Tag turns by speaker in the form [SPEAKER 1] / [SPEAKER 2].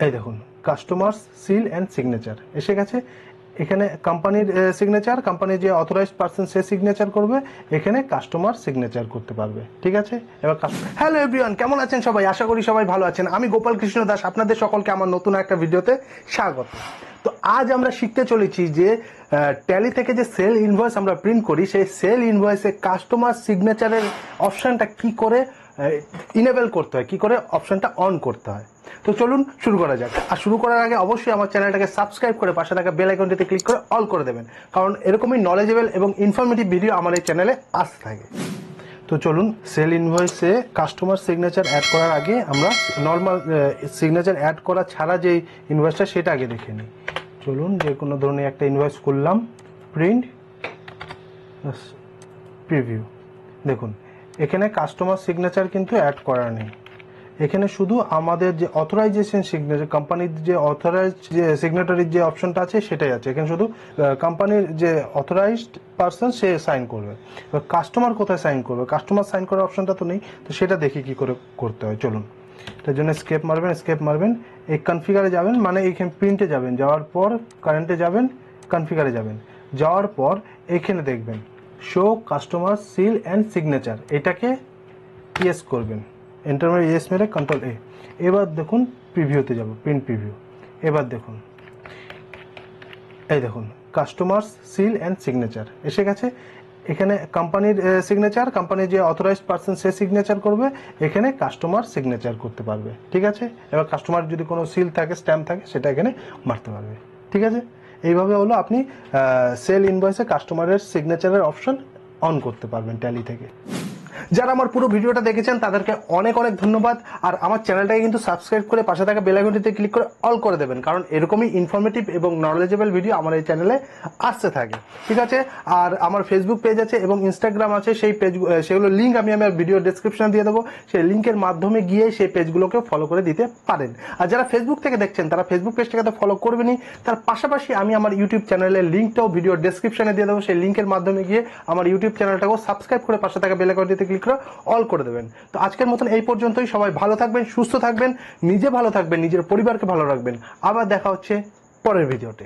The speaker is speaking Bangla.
[SPEAKER 1] এই দেখুন কাস্টমার সিল অ্যান্ড সিগনেচার এসে গেছে। এখানে কোম্পানির সিগনেচার, কোম্পানির যে অথরাইজড পারসন সে সিগনেচার করবে, এখানে কাস্টমার সিগনেচার করতে পারবে। ঠিক আছে, এবার হ্যালো এভরিওয়ান, কেমন আছেন সবাই? আশা করি সবাই ভালো আছেন। আমি গোপাল কৃষ্ণ দাস, আপনাদের সকলকে আমার নতুন একটা ভিডিওতে স্বাগত। তো আজ আমরা শিখতে চলেছি যে ট্যালি থেকে যে সেল ইনভয়েস আমরা প্রিন্ট করি, সেই সেল ইনভয়েসে কাস্টমার সিগনেচারের অপশনটা কি করে ইনেবল করতে হয়, কি করে অপশনটা অন করতে হয়। তো চলুন শুরু করা যাক। আর শুরু করার আগে অবশ্যই আমার চ্যানেলটাকে সাবস্ক্রাইব করে পাশে থাকা বেল আইকনটিতে ক্লিক করে অল করে দেবেন, কারণ এরকমই নলেজেবল এবং ইনফরমেটিভ ভিডিও আমার এই চ্যানেলে আসতে থাকে। তো চলুন, সেল ইনভয়েসে কাস্টমার সিগনেচার অ্যাড করার আগে আমরা নর্মাল সিগনেচার অ্যাড করা ছাড়া যে ইনভয়েসটা সেটা আগে দেখে নিই। চলুন, যে কোনো ধরনের একটা ইনভয়েস করলাম, প্রিন্ট প্রিভিউ। দেখুন এখানে কাস্টমার সিগনেচার কিন্তু অ্যাড করা নেই, এখানে শুধু আমাদের যে অথরাইজেশন সিগনেচার, কোম্পানির যে অথরাইজড যে সিগনেটারির যে অপশনটা আছে সেটাই আছে। এখানে শুধু কোম্পানির যে অথরাইজড পারসন সে সাইন করবে। এবার কাস্টমার কোথায় সাইন করবে? কাস্টমার সাইন করার অপশনটা তো নেই, তো সেটা দেখি কি করে করতে হয়। চলুন, তার জন্য স্কেপ মারবেন, এই কনফিগারে যাবেন, মানে এইখানে প্রিন্টে যাবেন, যাওয়ার পর কারেন্টে যাবেন, কনফিগারে যাবেন, যাওয়ার পর এখানে দেখবেন show customer seal and signature, এটাকে ইয়েস করবেন, এন্টার মেরে ইয়েস মেরে কন্ট্রোল এ। এবার দেখুন প্রিভিউতে যাব, প্রিন্ট প্রিভিউ। এবার দেখুন, এই দেখুন কাস্টমার সিল অ্যান্ড সিগনেচার এসে গেছে। এখানে কোম্পানির সিগনেচার, কোম্পানির যে অথরাইজড পারসন সে সিগনেচার করবে, এখানে কাস্টমার সিগনেচার করতে পারবে। ঠিক আছে, এবার কাস্টমার যদি কোনো সিল থাকে, স্ট্যাম্প থাকে, সেটা এখানে মারতে পারবে। ঠিক আছে, এইভাবে হলো আপনি সেল ইনভয়েসে কাস্টমারের সিগনেচারের অপশন অন করতে পারবেন ট্যালি থেকে। যারা আমার পুরো ভিডিওটা দেখেছেন তাদেরকে অনেক অনেক ধন্যবাদ। আর আমার চ্যানেলটাকে কিন্তু সাবস্ক্রাইব করে পাশে থাকা বেল আইকনটিতে ক্লিক করে অল করে দেবেন, কারণ এরকমই ইনফরমেটিভ এবং নলেজেবল ভিডিও আমার এই চ্যানেলে আসতে থাকে। ঠিক আছে, আর আমার ফেসবুক পেজ আছে এবং ইনস্টাগ্রাম আছে, সেই পেজ সেগুলোর লিঙ্ক আমি আমার ভিডিও ডেসক্রিপশনে দিয়ে দেবো। সেই লিঙ্কের মাধ্যমে গিয়ে সেই পেজগুলোকে ফলো করে দিতে পারেন। আর যারা ফেসবুক থেকে দেখছেন তারা ফেসবুক পেজটাকে তো ফলো করবেনই, তার পাশাপাশি আমি আমার ইউটিউব চ্যানেলের লিঙ্কটাও ভিডিও ডেসক্রিপশনে দিয়ে দেবো। সেই লিঙ্কের মাধ্যমে গিয়ে আমার ইউটিউব চ্যানেলটাকেও সাবস্ক্রাইব করে পাশে থাকা বেল আইকনটিতে ক্লিক করে অল করে দেবেন। তো আজকের মতন এই পর্যন্তই। সবাই ভালো থাকবেন, সুস্থ থাকবেন, নিজে ভালো থাকবেন, নিজের পরিবারকে ভালো রাখবেন। আবার দেখা হচ্ছে পরের ভিডিওতে।